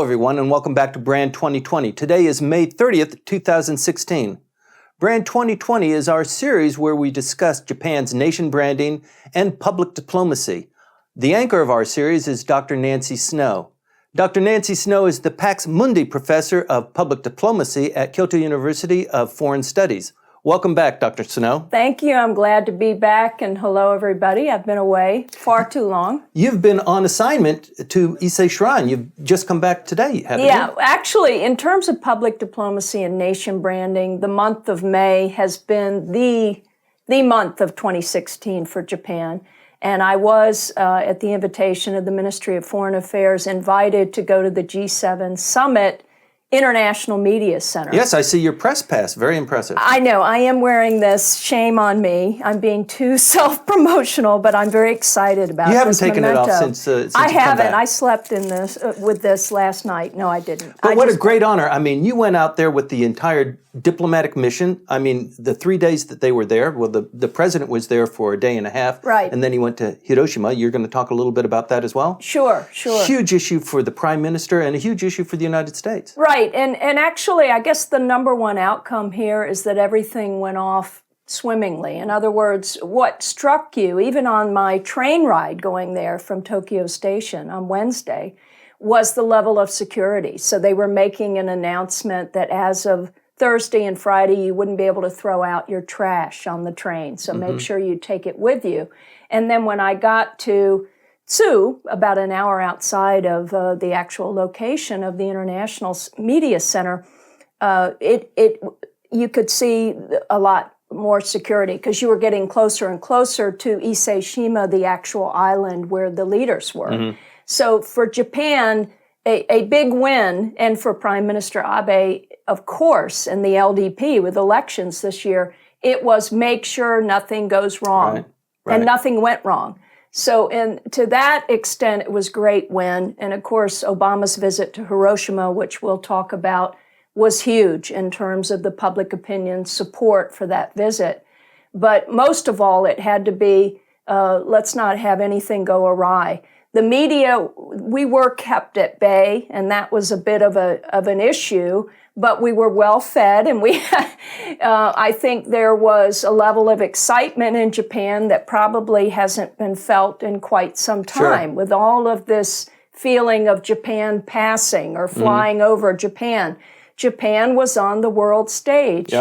Hello, everyone, and welcome back to Brand 2020. Today is May 30th, 2016. Brand 2020 is our series where we discuss Japan's nation branding and public diplomacy. The anchor of our series is Dr. Nancy Snow. Dr. Nancy Snow is the Pax Mundi Professor of Public Diplomacy at Kyoto University of Foreign Studies. Welcome back, Dr. Snow. Thank you. I'm glad to be back, and hello, everybody. I've been away far too long. You've been on assignment to Ise-Shima. You've just come back today, haven't you? Yeah, actually, in terms of public diplomacy and nation branding, the month of May has been the month of 2016 for Japan. And I was, at the invitation of the Ministry of Foreign Affairs, invited to go to the G7 Summit International Media Center. Yes, I see your press pass. Very impressive. I know. I am wearing this. Shame on me. I'm being too self-promotional, but I'm very excited about this. You haven't taken memento. It off since I you come haven't. back. I slept in this with this last night. No, I didn't. But what a great honor. I mean, you went out there with the entire diplomatic mission. I mean, the 3 days that they were there, well, the president was there for a day and a half. Right. And then he went to Hiroshima. You're going to talk a little bit about that as well? Sure. Huge issue for the prime minister and a huge issue for the United States. Right. And actually, I guess the number one outcome here is that everything went off swimmingly. In other words, what struck you, even on my train ride going there from Tokyo Station on Wednesday, was the level of security. So they were making an announcement that as of Thursday and Friday, you wouldn't be able to throw out your trash on the train. So make sure you take it with you. And then when I got to Tsu, about an hour outside of the actual location of the International Media Center, you could see a lot more security because you were getting closer and closer to Ise-Shima, the actual island where the leaders were. So for Japan, a big win, and for Prime Minister Abe, of course, and the LDP with elections this year, it was make sure nothing goes wrong. Right. And nothing went wrong. So to that extent, it was a great win. And of course, Obama's visit to Hiroshima, which we'll talk about, was huge in terms of the public opinion support for that visit. But most of all, it had to be, let's not have anything go awry. The media, we were kept at bay, and that was a bit of an issue, but we were well fed, and I think there was a level of excitement in Japan that probably hasn't been felt in quite some time, with all of this feeling of Japan passing or flying over Japan. Japan was on the world stage,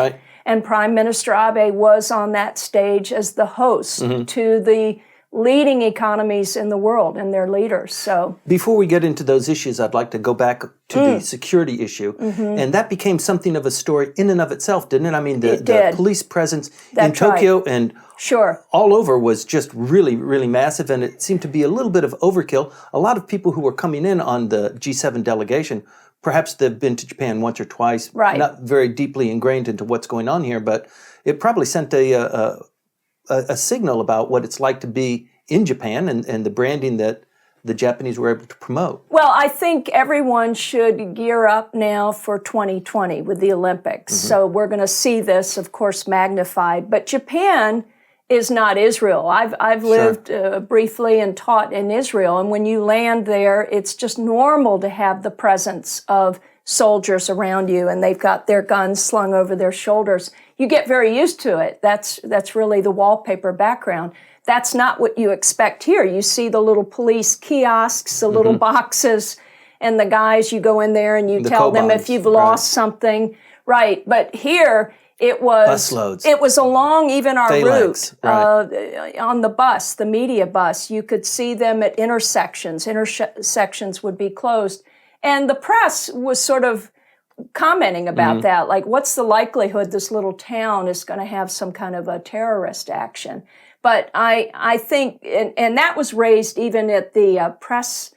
and Prime Minister Abe was on that stage as the host to the leading economies in the world and their leaders. So before we get into those issues, I'd like to go back to the security issue. And that became something of a story in and of itself, didn't it? I mean, the police presence in Tokyo and all over was just really, really massive, and it seemed to be a little bit of overkill. A lot of people who were coming in on the G7 delegation, perhaps they've been to Japan once or twice, not very deeply ingrained into what's going on here, but it probably sent a signal about what it's like to be in Japan and the branding that the Japanese were able to promote. Well, I think everyone should gear up now for 2020 with the Olympics. So we're going to see this, of course, magnified. But Japan is not Israel. I've lived briefly and taught in Israel. And when you land there, it's just normal to have the presence of soldiers around you, and they've got their guns slung over their shoulders. You get very used to it. That's really the wallpaper background. That's not what you expect here. You see the little police kiosks, the little boxes, and the guys, you go in there and you tell them if you've lost something. Right. But here it was busloads. It was along even our Phalanx, route on the bus, the media bus. You could see them at intersections. Intersections would be closed. And the press was sort of commenting about that, like, what's the likelihood this little town is going to have some kind of a terrorist action? But I think, and that was raised even at the press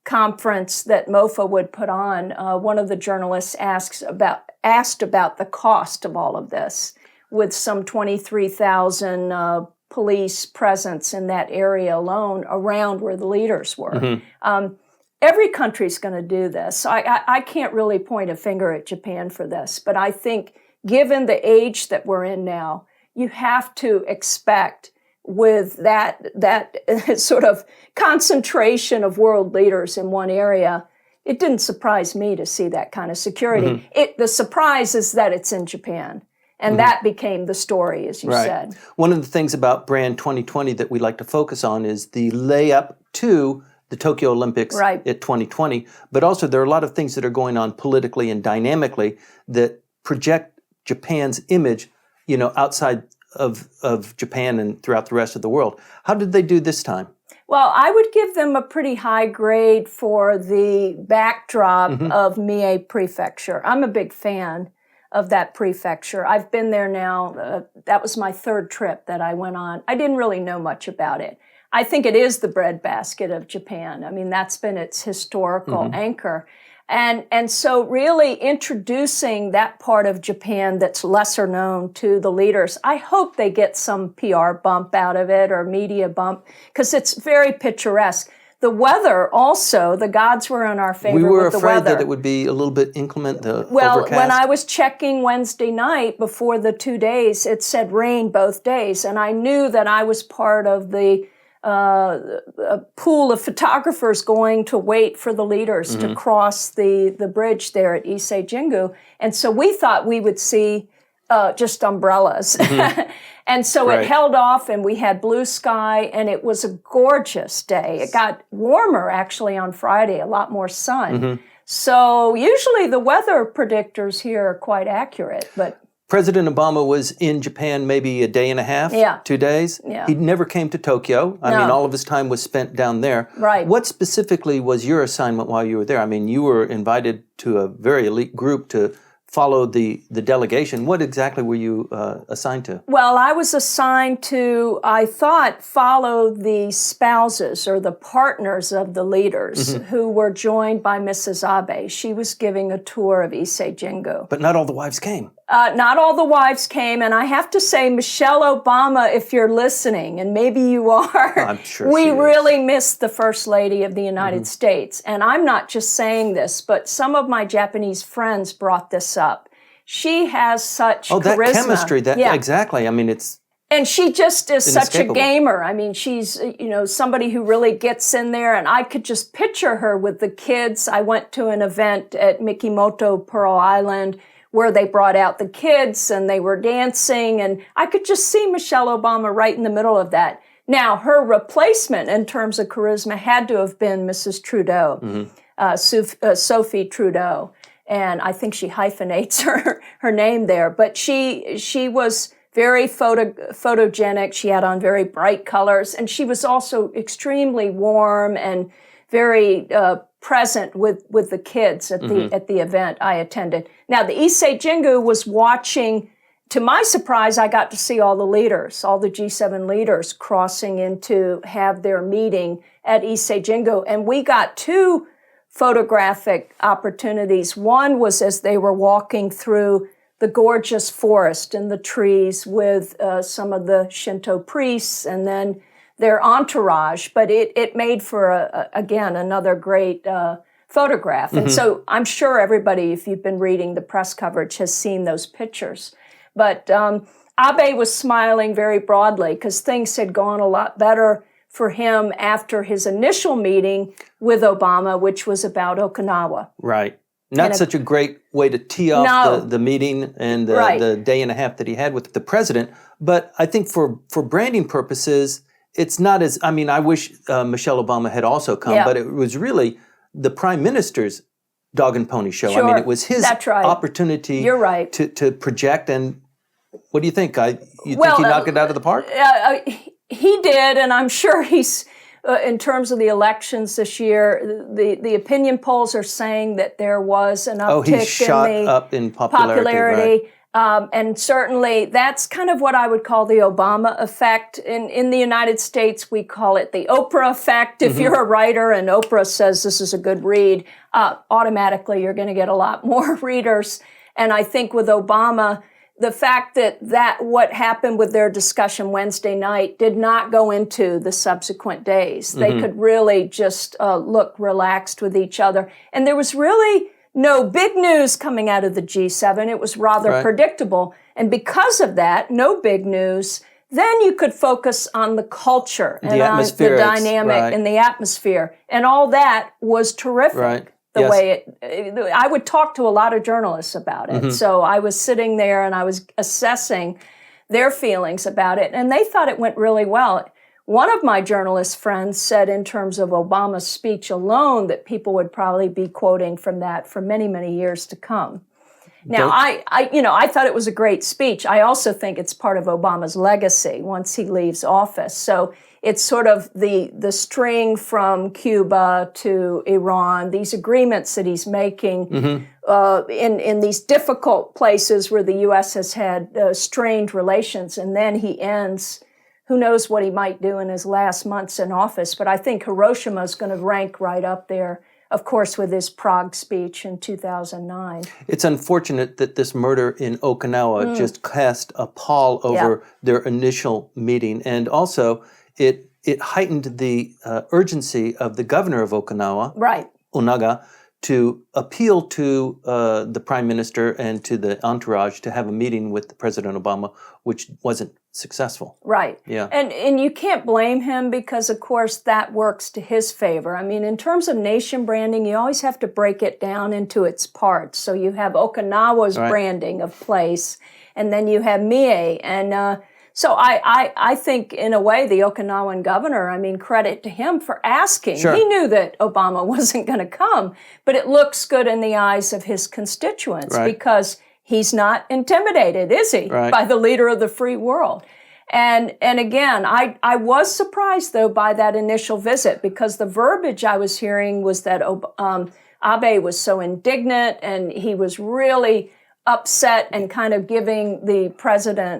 conference that MOFA would put on. One of the journalists asked about the cost of all of this, with some 23,000 police presence in that area alone around where the leaders were. Every country's going to do this. I can't really point a finger at Japan for this, but I think given the age that we're in now, you have to expect with that sort of concentration of world leaders in one area, it didn't surprise me to see that kind of security. The surprise is that it's in Japan. And that became the story, as you said. One of the things about Brand 2020 that we like to focus on is the layup to the Tokyo Olympics at 2020. But also there are a lot of things that are going on politically and dynamically that project Japan's image, outside of Japan and throughout the rest of the world. How did they do this time? Well, I would give them a pretty high grade for the backdrop of Mie Prefecture. I'm a big fan of that prefecture. I've been there now. That was my third trip that I went on. I didn't really know much about it. I think it is the breadbasket of Japan. I mean, that's been its historical anchor. And so really introducing that part of Japan that's lesser known to the leaders, I hope they get some PR bump out of it or media bump, because it's very picturesque. The weather also, the gods were in our favor with the weather. We were afraid that it would be a little bit inclement, overcast. When I was checking Wednesday night before the 2 days, it said rain both days. And I knew that I was part of the pool of photographers going to wait for the leaders to cross the bridge there at Ise-Jingu. And so we thought we would see just umbrellas. And so it held off, and we had blue sky, and it was a gorgeous day. It got warmer, actually, on Friday, a lot more sun. So usually the weather predictors here are quite accurate. But President Obama was in Japan maybe a day and a half, 2 days. He never came to Tokyo. I mean, all of his time was spent down there. What specifically was your assignment while you were there? I mean, you were invited to a very elite group to follow the delegation. What exactly were you assigned to? Well, I was assigned to, I thought, follow the spouses or the partners of the leaders who were joined by Mrs. Abe. She was giving a tour of Ise-Jingu. But not all the wives came. Not all the wives came, and I have to say, Michelle Obama, if you're listening, and maybe you are, I'm sure we really missed the First Lady of the United States. And I'm not just saying this, but some of my Japanese friends brought this up. She has such charisma. That chemistry, exactly. I mean, it's... And she just is such a gamer. I mean, she's, somebody who really gets in there, and I could just picture her with the kids. I went to an event at Mikimoto Pearl Island where they brought out the kids and they were dancing, and I could just see Michelle Obama right in the middle of that. Now, her replacement in terms of charisma had to have been Mrs. Trudeau, Sophie Trudeau, and I think she hyphenates her name there. But she was very photogenic. She had on very bright colors, and she was also extremely warm and very present with the kids at the event I attended. Now, the Ise-Jingu was watching. To my surprise, I got to see all the leaders, all the G7 leaders crossing in to have their meeting at Ise-Jingu, and we got 2 photographic opportunities. One was as they were walking through the gorgeous forest and the trees with some of the Shinto priests, and then their entourage, but it made for, again, another great photograph. And so I'm sure everybody, if you've been reading the press coverage, has seen those pictures. But Abe was smiling very broadly because things had gone a lot better for him after his initial meeting with Obama, which was about Okinawa. Right. Not such a great way to tee off the meeting and the day and a half that he had with the president. But I think for branding purposes, it's not as, I mean, I wish Michelle Obama had also come, but it was really the prime minister's dog and pony show. I mean, it was his opportunity to project. And what do you think? You think he knocked it out of the park? He did, and I'm sure he's, in terms of the elections this year, the opinion polls are saying that there was an uptick up in popularity. Right. And certainly that's kind of what I would call the Obama effect. In the United States, we call it the Oprah effect. If you're a writer and Oprah says this is a good read, automatically you're going to get a lot more readers. And I think with Obama, the fact that what happened with their discussion Wednesday night did not go into the subsequent days. They could really just look relaxed with each other. And there was really no big news coming out of the G7. It was rather predictable. And because of that, no big news, then you could focus on the culture and on the dynamic and the atmosphere. And all that was terrific. the way I would talk to a lot of journalists about it. So I was sitting there and I was assessing their feelings about it, and they thought it went really well. One of my journalist friends said in terms of Obama's speech alone that people would probably be quoting from that for many, many years to come. Now, I thought it was a great speech. I also think it's part of Obama's legacy once he leaves office. So it's sort of the string from Cuba to Iran, these agreements that he's making in these difficult places where the U.S. has had strained relations. And then he ends, who knows what he might do in his last months in office. But I think Hiroshima is going to rank right up there, of course, with his Prague speech in 2009. It's unfortunate that this murder in Okinawa just cast a pall over their initial meeting. And also, it heightened the urgency of the governor of Okinawa, Onaga, to appeal to the prime minister and to the entourage to have a meeting with President Obama, which wasn't successful. Right. Yeah. And you can't blame him because, of course, that works to his favor. I mean, in terms of nation branding, you always have to break it down into its parts. So you have Okinawa's branding of place, and then you have Mie. And so I think, in a way, the Okinawan governor, I mean, credit to him for asking. Sure. He knew that Obama wasn't going to come, but it looks good in the eyes of his constituents because he's not intimidated, is he, by the leader of the free world? And again, I was surprised, though, by that initial visit because the verbiage I was hearing was that Abe was so indignant and he was really upset and kind of giving the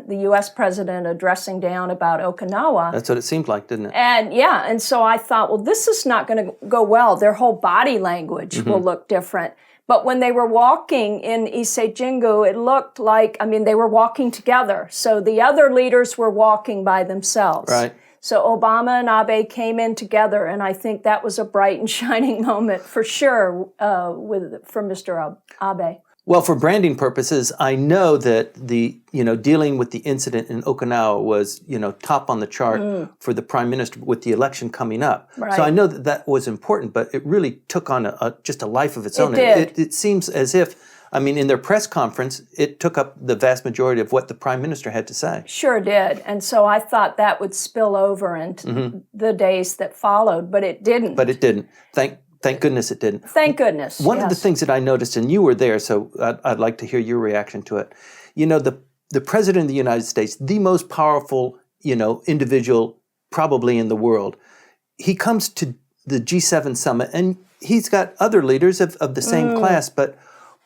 U.S. president, a dressing down about Okinawa. That's what it seemed like, didn't it? And so I thought, well, this is not going to go well. Their whole body language will look different. But when they were walking in Ise-Jingu, it looked like, I mean, they were walking together. So the other leaders were walking by themselves. Right. So Obama and Abe came in together, and I think that was a bright and shining moment for sure for Mr. Abe. Well, for branding purposes, I know that dealing with the incident in Okinawa was, top on the chart for the prime minister with the election coming up. Right. So I know that was important, but it really took on just a life of its own. It did. It seems as if, in their press conference, it took up the vast majority of what the prime minister had to say. Sure did. And so I thought that would spill over into the days that followed, but it didn't. But it didn't. Thank goodness it didn't. Thank goodness. One of the things that I noticed, and you were there, so I'd like to hear your reaction to it. The president of the United States, the most powerful, individual probably in the world, he comes to the G7 summit, and he's got other leaders of the same class, but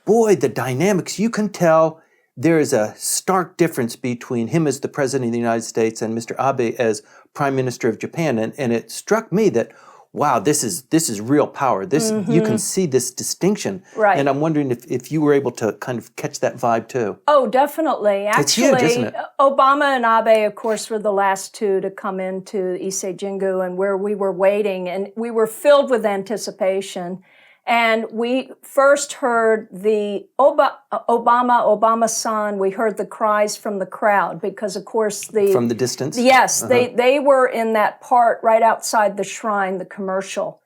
boy, the dynamics, you can tell there is a stark difference between him as the president of the United States and Mr. Abe as prime minister of Japan, and it struck me that, wow, this is real power. You can see this distinction. Right. And I'm wondering if you were able to kind of catch that vibe too. Oh, definitely. Actually, it's huge, isn't it? Obama and Abe, of course, were the last two to come into Ise-Jingu and where we were waiting, and we were filled with anticipation. And we first heard the Obama-san, we heard the cries from the crowd because, of course, from the distance? Yes, they were in that part right outside the shrine, the commercial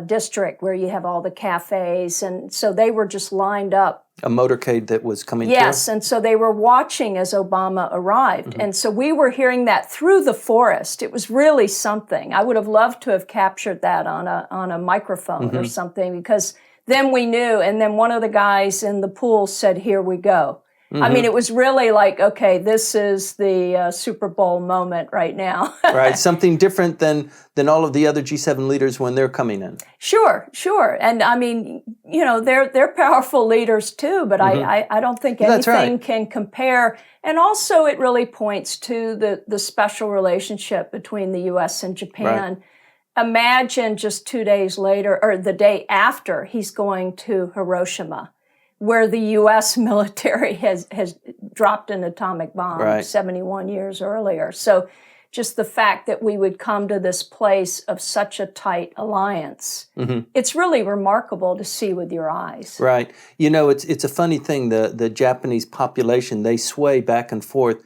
district where you have all the cafes. And so they were just lined up. A motorcade that was coming through? Yes, and so they were watching as Obama arrived. And so we were hearing that through the forest. It was really something. I would have loved to have captured that on a microphone or something because then we knew. And then one of the guys in the pool said, "Here we go." I mean, it was really like, okay, this is the Super Bowl moment right now. Right, something different than all of the other G7 leaders when they're coming in. Sure. And I mean, they're powerful leaders too, but I don't think anything can compare. And also it really points to the special relationship between the U.S. and Japan. Right. Imagine just 2 days later, or the day after, he's going to Hiroshima, where the U.S. military has dropped an atomic bomb 71 years earlier. So just the fact that we would come to this place of such a tight alliance, it's really remarkable to see with your eyes. Right. It's a funny thing. The Japanese population, they sway back and forth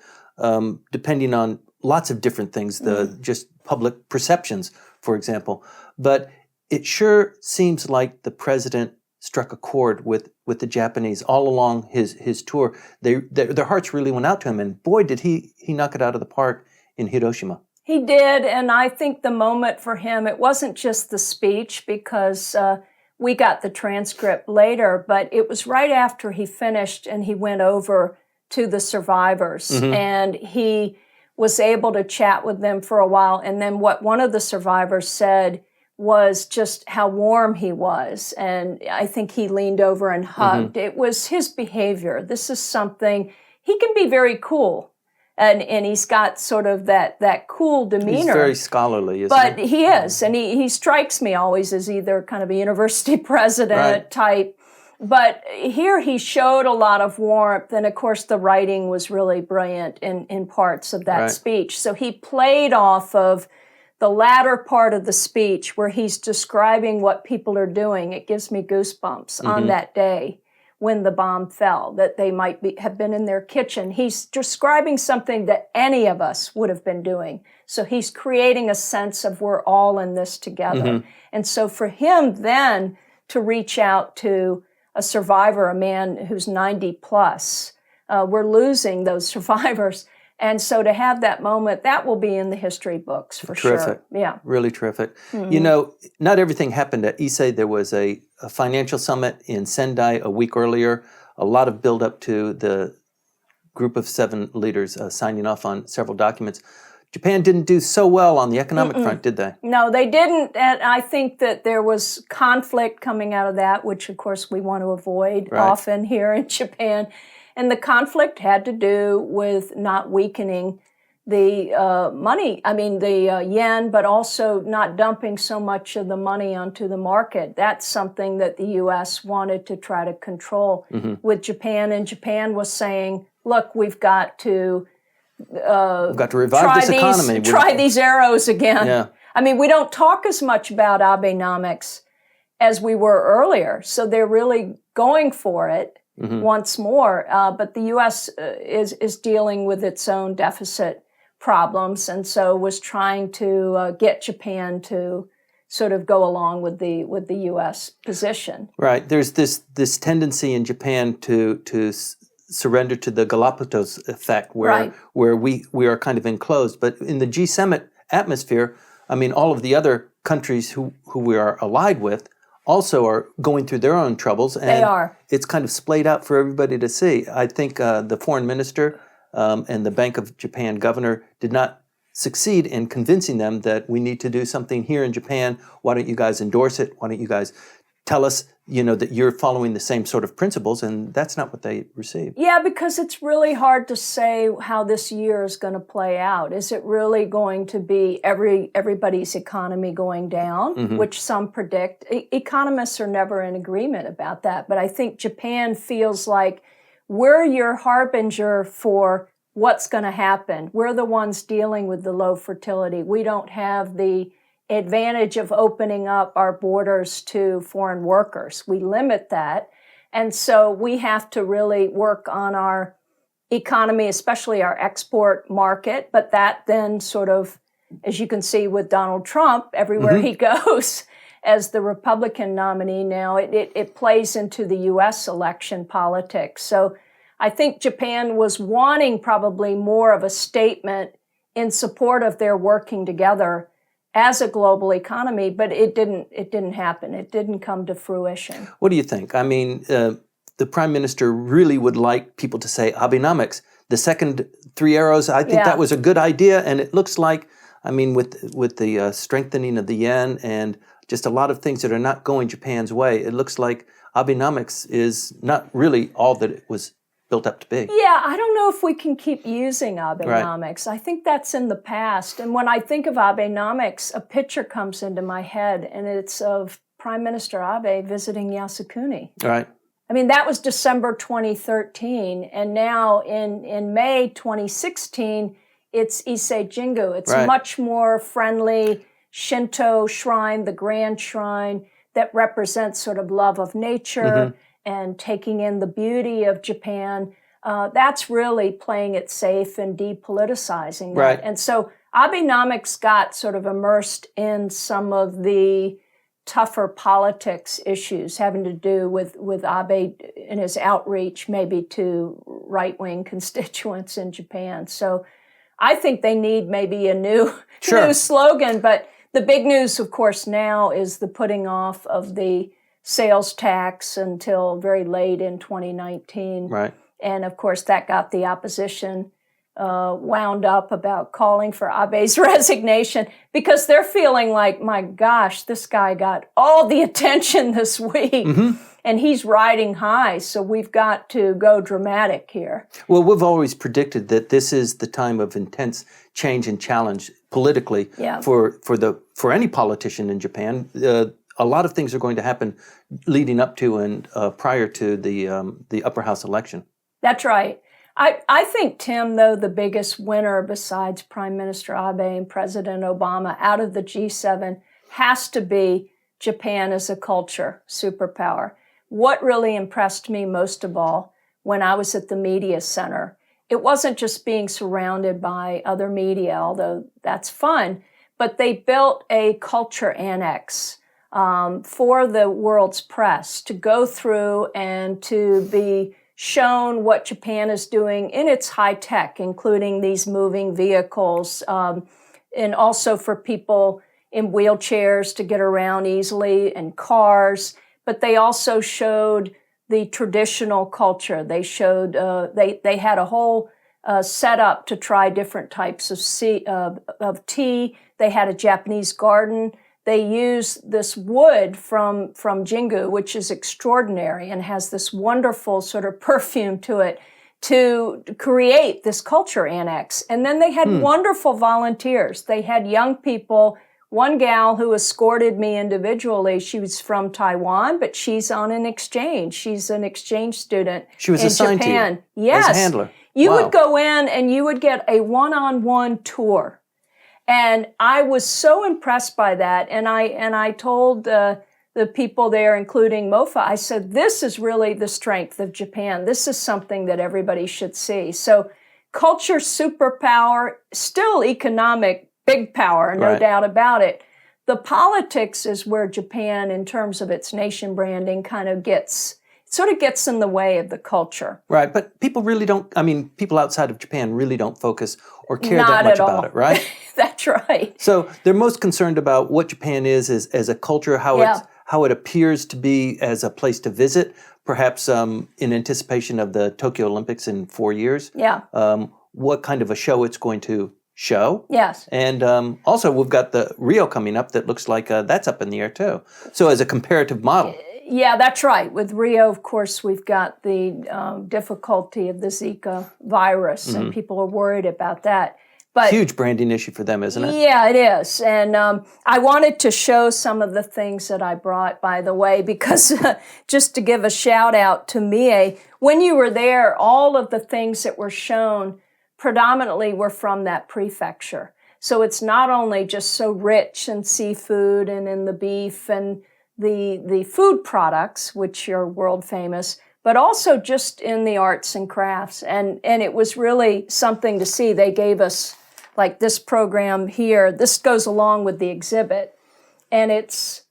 depending on lots of different things, just public perceptions, for example. But it sure seems like the president struck a chord with the Japanese all along his tour. Their hearts really went out to him, and boy, did he knock it out of the park in Hiroshima. He did, and I think the moment for him, it wasn't just the speech, because we got the transcript later, but it was right after he finished and he went over to the survivors, and he was able to chat with them for a while. And then what one of the survivors said was just how warm he was. And I think he leaned over and hugged. It was his behavior. This is something, he can be very cool. And he's got sort of that cool demeanor. He's very scholarly, isn't but he is. And he strikes me always as either kind of a university president type. But here he showed a lot of warmth. And of course, the writing was really brilliant in parts of that speech. So he played off of the latter part of the speech where he's describing what people are doing. It gives me goosebumps on that day when the bomb fell, that they might have been in their kitchen. He's describing something that any of us would have been doing. So he's creating a sense of we're all in this together. And so for him then to reach out to a survivor, a man who's 90 plus, we're losing those survivors. And so to have that moment, that will be in the history books for terrific. Sure. Yeah. Really terrific. You know, not everything happened at Ise. There was a financial summit in Sendai a week earlier, a lot of build up to the group of 7 leaders signing off on several documents. Japan didn't do so well on the economic front, did they? No, they didn't. And I think that there was conflict coming out of that, which of course we want to avoid often here in Japan. And the conflict had to do with not weakening the the yen, but also not dumping so much of the money onto the market. That's something that the U.S. wanted to try to control with Japan. And Japan was saying, look, we've got to revive this economy. Try these arrows again. Yeah. I mean, we don't talk as much about Abenomics as we were earlier. So they're really going for it. Once more, but the U.S. is dealing with its own deficit problems, and so was trying to get Japan to sort of go along with the U.S. position. Right. There's this tendency in Japan to surrender to the Galapagos effect, where we are kind of enclosed. But in the G7 atmosphere, I mean, all of the other countries who we are allied with also are going through their own troubles, and they are. It's kind of splayed out for everybody to see. I think the foreign minister and the Bank of Japan governor did not succeed in convincing them that we need to do something here in Japan. Why don't you guys endorse it? Why don't you guys tell us, that you're following the same sort of principles? And that's not what they received. Yeah, because it's really hard to say how this year is going to play out. Is it really going to be everybody's economy going down, which some predict? Economists are never in agreement about that. But I think Japan feels like we're your harbinger for what's going to happen. We're the ones dealing with the low fertility. We don't have the advantage of opening up our borders to foreign workers. We limit that. And so we have to really work on our economy, especially our export market. But that then sort of, as you can see with Donald Trump, everywhere he goes as the Republican nominee now, it plays into the U.S. election politics. So I think Japan was wanting probably more of a statement in support of their working together as a global economy, but it didn't happen. It didn't come to fruition. What do you think? I mean, the prime minister really would like people to say Abenomics. The second 3 arrows, I think that was a good idea, and it looks like, I mean, with the strengthening of the yen and just a lot of things that are not going Japan's way, it looks like Abenomics is not really all that it was built up to be. Yeah, I don't know if we can keep using Abenomics. I think that's in the past. And when I think of Abenomics, a picture comes into my head, and it's of Prime Minister Abe visiting Yasukuni. Right. I mean, that was December 2013, and now in May 2016, it's Ise Jingu. It's much more friendly Shinto shrine, the grand shrine that represents sort of love of nature and taking in the beauty of Japan. That's really playing it safe and depoliticizing that. Right. And so Abenomics got sort of immersed in some of the tougher politics issues having to do with Abe and his outreach maybe to right-wing constituents in Japan. So I think they need maybe a new slogan. But the big news, of course, now is the putting off of the sales tax until very late in 2019. Right. And of course, that got the opposition wound up about calling for Abe's resignation because they're feeling like, my gosh, this guy got all the attention this week and he's riding high. So we've got to go dramatic here. Well, we've always predicted that this is the time of intense change and challenge politically for any politician in Japan. A lot of things are going to happen leading up to and prior to the upper house election. That's right. I think, Tim, though, the biggest winner besides Prime Minister Abe and President Obama out of the G7 has to be Japan as a culture superpower. What really impressed me most of all when I was at the media center, it wasn't just being surrounded by other media, although that's fun, but they built a culture annex for the world's press to go through and to be shown what Japan is doing in its high tech, including these moving vehicles, and also for people in wheelchairs to get around easily and cars. But they also showed the traditional culture. They showed they had a whole setup to try different types of tea. They had a Japanese garden. They use this wood from Jingu, which is extraordinary and has this wonderful sort of perfume to it, to create this culture annex. And then they had wonderful volunteers. They had young people. One gal who escorted me individually, she was from Taiwan, but she's on an exchange. She's an exchange student in Japan. She was assigned to you as a handler. You would go in and you would get a one-on-one tour. And I was so impressed by that. And I told the people there, including Mofa, I said, this is really the strength of Japan. This is something that everybody should see. So culture superpower, still economic big power, no doubt about it. The politics is where Japan, in terms of its nation branding, kind of gets in the way of the culture. Right, but people really don't, people outside of Japan really don't focus or care that much about it, right? That's right. So they're most concerned about what Japan is as a culture, how it appears to be as a place to visit, perhaps in anticipation of the Tokyo Olympics in 4 years. Yeah. What kind of a show it's going to show. Yes. And also we've got the Rio coming up that looks like that's up in the air too. So as a comparative model. Yeah, that's right. With Rio, of course, we've got the difficulty of the Zika virus, and people are worried about that. But huge branding issue for them, isn't it? Yeah, it is. And I wanted to show some of the things that I brought, by the way, because just to give a shout out to Mie, when you were there, all of the things that were shown predominantly were from that prefecture. So it's not only just so rich in seafood and in the beef and the food products, which are world famous, but also just in the arts and crafts. And it was really something to see. They gave us like this program here. This goes along with the exhibit, and it's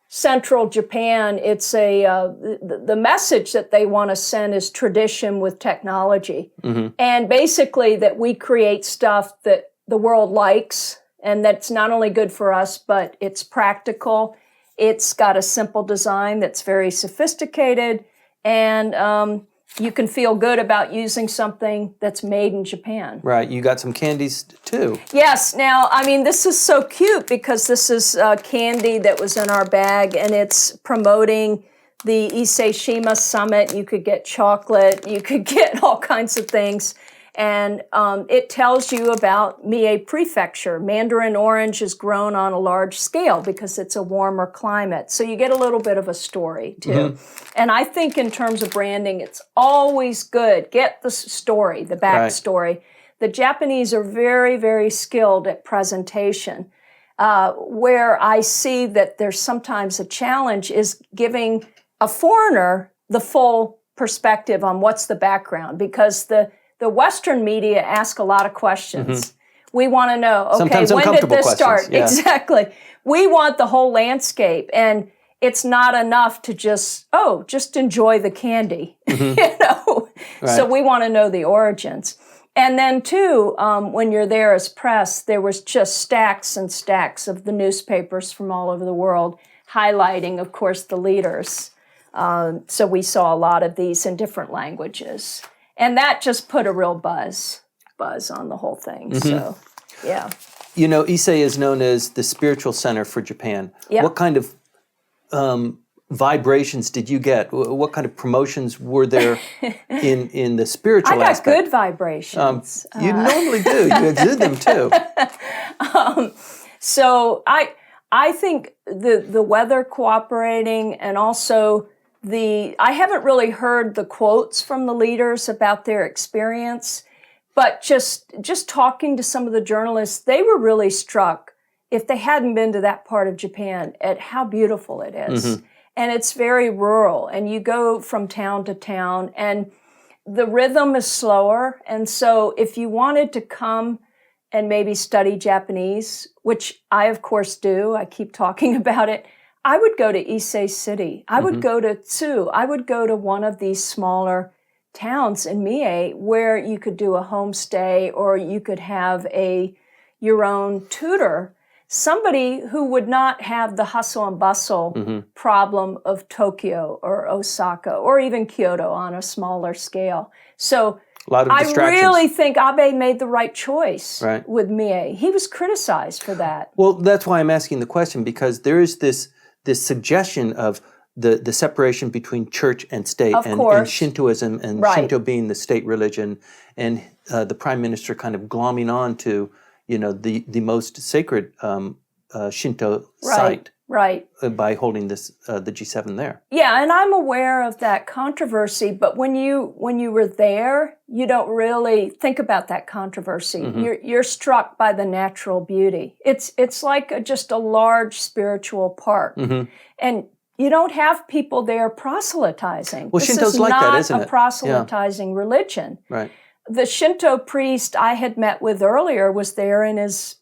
Central Japan. It's the message that they want to send is tradition with technology, and basically that we create stuff that the world likes, and that's not only good for us, but it's practical. It's got a simple design that's very sophisticated, and you can feel good about using something that's made in Japan. Right. You got some candies too. Yes. Now, this is so cute because this is candy that was in our bag, and it's promoting the Ise-Shima summit. You could get chocolate. You could get all kinds of things. And it tells you about Mie Prefecture. Mandarin orange is grown on a large scale because it's a warmer climate. So you get a little bit of a story, too. And I think in terms of branding, it's always good. Get the story, the backstory. Right. The Japanese are very, very skilled at presentation. Where I see that there's sometimes a challenge is giving a foreigner the full perspective on what's the background, because the Western media ask a lot of questions. We want to know, okay, sometimes when did this questions. start? Yeah. Exactly. We want the whole landscape, and it's not enough to just enjoy the candy, Right. So we want to know the origins. And then too, when you're there as press, there was just stacks and stacks of the newspapers from all over the world highlighting, of course, the leaders. So we saw a lot of these in different languages. And that just put a real buzz on the whole thing. So, yeah. Ise is known as the spiritual center for Japan. Yep. What kind of vibrations did you get? What kind of promotions were there in the spiritual aspect? I got good vibrations. You normally do. You exude them too. So I think the weather cooperating, and also I haven't really heard the quotes from the leaders about their experience, but just talking to some of the journalists, they were really struck, if they hadn't been to that part of Japan, at how beautiful it is. And it's very rural, and you go from town to town, and the rhythm is slower. And so if you wanted to come and maybe study Japanese, which I, of course, do, I keep talking about it, I would go to Ise City. I would go to Tsu. I would go to one of these smaller towns in Mie where you could do a homestay, or you could have your own tutor, somebody who would not have the hustle and bustle problem of Tokyo or Osaka or even Kyoto on a smaller scale. So a lot of I distractions. really think Abe made the right choice with Mie. He was criticized for that. Well, that's why I'm asking the question, because there is this suggestion of the separation between church and state, and Shintoism, and Shinto being the state religion, and the prime minister kind of glomming on to the most sacred Shinto site, by holding the G7 there. Yeah, and I'm aware of that controversy, but when you were there, you don't really think about that controversy. You're struck by the natural beauty. It's like just a large spiritual park, and you don't have people there proselytizing. Well, Shinto's like that, isn't it? This is not a proselytizing religion. Right. The Shinto priest I had met with earlier was there in his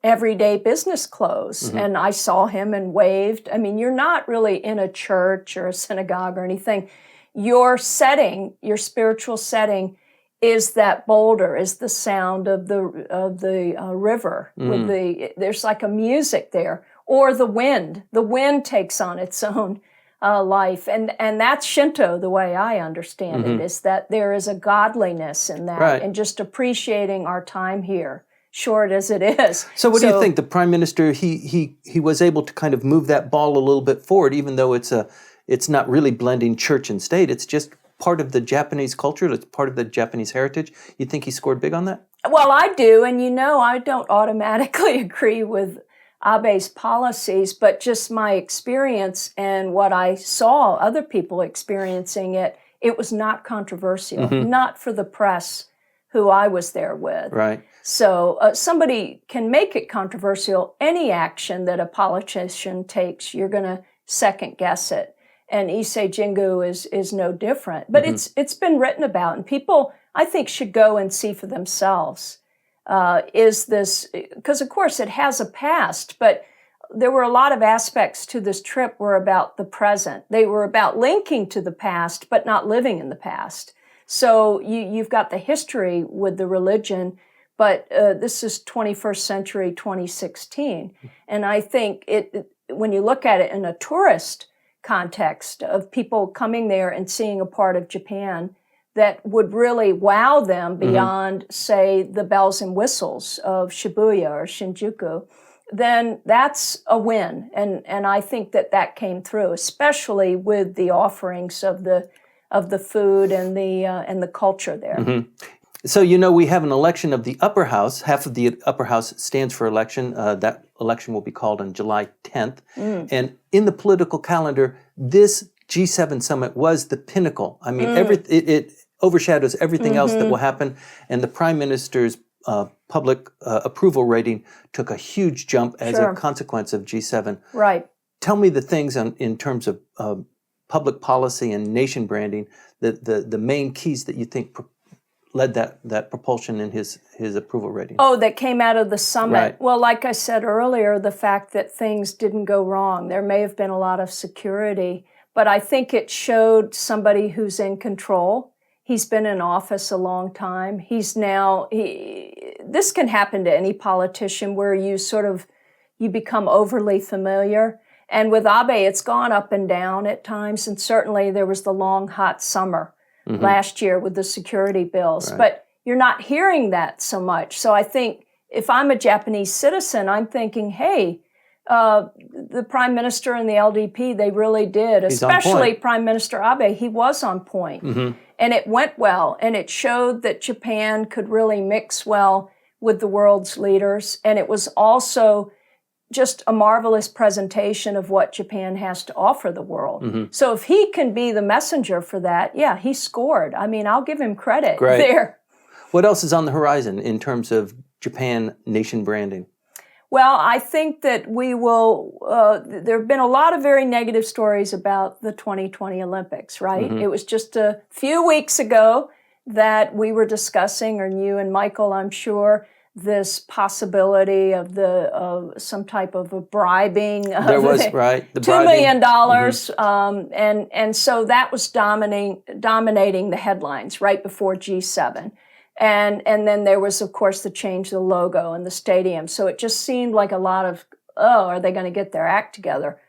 everyday business clothes, and I saw him and waved. I mean, you're not really in a church or a synagogue or anything. Your setting, your spiritual setting, is that boulder, is the sound of the river. There's like a music there, or the wind. The wind takes on its own life, and that's Shinto, the way I understand it, is that there is a godliness in that, and just appreciating our time here, short as it is. So what do you think? The prime minister, he was able to kind of move that ball a little bit forward, even though it's not really blending church and state. It's just part of the Japanese culture. It's part of the Japanese heritage. You think he scored big on that? Well, I do, and I don't automatically agree with Abe's policies, but just my experience and what I saw other people experiencing it was not controversial, not for the press who I was there with. Right. So somebody can make it controversial. Any action that a politician takes, you're going to second guess it. And Ise Jingu is no different. But it's been written about, and people, I think, should go and see for themselves. Is this, because of course it has a past, but there were a lot of aspects to this trip were about the present. They were about linking to the past, but not living in the past. So you've got the history with the religion, but this is 21st century 2016. And I think when you look at it in a tourist context of people coming there and seeing a part of Japan that would really wow them beyond, say, the bells and whistles of Shibuya or Shinjuku, then that's a win. And I think that came through, especially with the offerings of the food and the culture there. So, we have an election of the upper house. Half of the upper house stands for election. That election will be called on July 10th. And in the political calendar, this G7 summit was the pinnacle. I mean, it overshadows everything else that will happen. And the prime minister's public approval rating took a huge jump as a consequence of G7. Right. Tell me the things in terms of public policy and nation branding, the main keys that you think led that propulsion in his approval rating? Oh, that came out of the summit. Right. Well, like I said earlier, the fact that things didn't go wrong. There may have been a lot of security, but I think it showed somebody who's in control. He's been in office a long time. This can happen to any politician where you become overly familiar. And with Abe, it's gone up and down at times. And certainly there was the long, hot summer last year with the security bills. Right. But you're not hearing that so much. So I think if I'm a Japanese citizen, I'm thinking, hey, the Prime Minister and the LDP, they really did, especially Prime Minister Abe, he was on point. And it went well, and it showed that Japan could really mix well with the world's leaders. And it was also just a marvelous presentation of what Japan has to offer the world. So if he can be the messenger for that, yeah, he scored. I mean, I'll give him credit there. What else is on the horizon in terms of Japan nation branding? Well, I think that we will, there have been a lot of very negative stories about the 2020 Olympics, right? It was just a few weeks ago that we were discussing, or you and Michael, I'm sure, this possibility of some type of a bribing. There was, right, the $2 million. And so that was dominating the headlines right before G7. And then there was, of course, the change of the logo and the stadium. So it just seemed like a lot of, are they going to get their act together?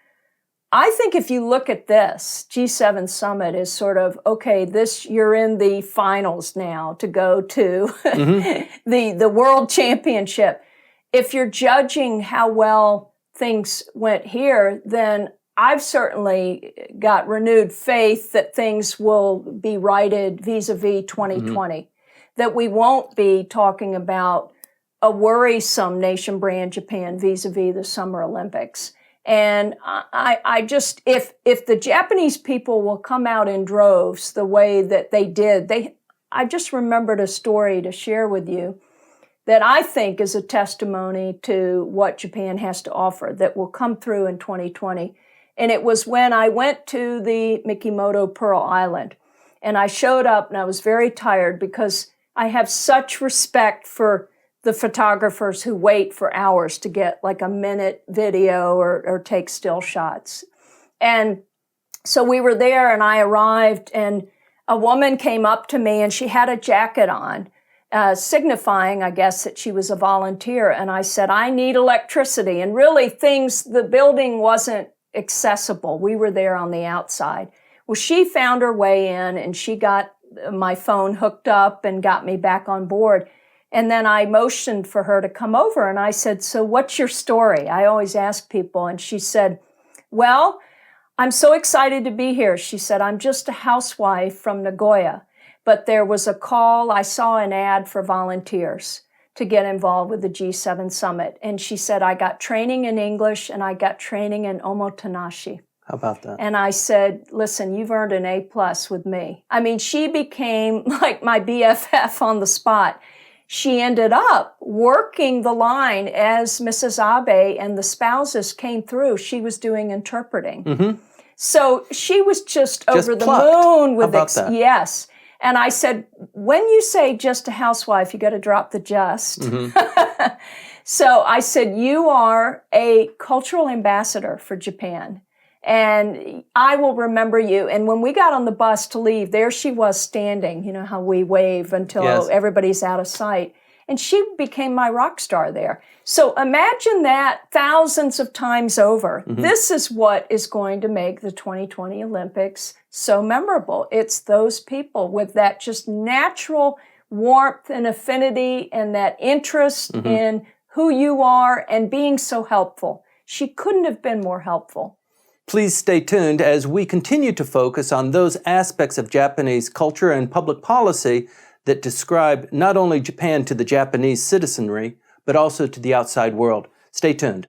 I think if you look at this, G7 summit is sort of, okay, you're in the finals now to go to the World Championship. If you're judging how well things went here, then I've certainly got renewed faith that things will be righted vis-a-vis 2020, that we won't be talking about a worrisome nation brand Japan vis-a-vis the Summer Olympics. And I just, if the Japanese people will come out in droves the way that they did, I just remembered a story to share with you that I think is a testimony to what Japan has to offer that will come through in 2020. And it was when I went to the Mikimoto Pearl Island, and I showed up and I was very tired because I have such respect for the photographers who wait for hours to get like a minute video or take still shots. And so we were there and I arrived and a woman came up to me and she had a jacket on, signifying, I guess, that she was a volunteer. And I said, I need electricity. And really the building wasn't accessible. We were there on the outside. Well, she found her way in and she got my phone hooked up and got me back on board. And then I motioned for her to come over and I said, so what's your story? I always ask people. And she said, well, I'm so excited to be here. She said, I'm just a housewife from Nagoya, but there was a call. I saw an ad for volunteers to get involved with the G7 summit. And she said, I got training in English and I got training in omotenashi. How about that? And I said, listen, you've earned an A+ with me. I mean, she became like my BFF on the spot. She ended up working the line as Mrs. Abe and the spouses came through. She was doing interpreting. So she was just over the moon with that. Yes. And I said, when you say just a housewife, you got to drop the just. So I said, you are a cultural ambassador for Japan. And I will remember you. And when we got on the bus to leave, there she was standing. You know how we wave until everybody's out of sight. And she became my rock star there. So imagine that thousands of times over. This is what is going to make the 2020 Olympics so memorable. It's those people with that just natural warmth and affinity and that interest in who you are and being so helpful. She couldn't have been more helpful. Please stay tuned as we continue to focus on those aspects of Japanese culture and public policy that describe not only Japan to the Japanese citizenry, but also to the outside world. Stay tuned.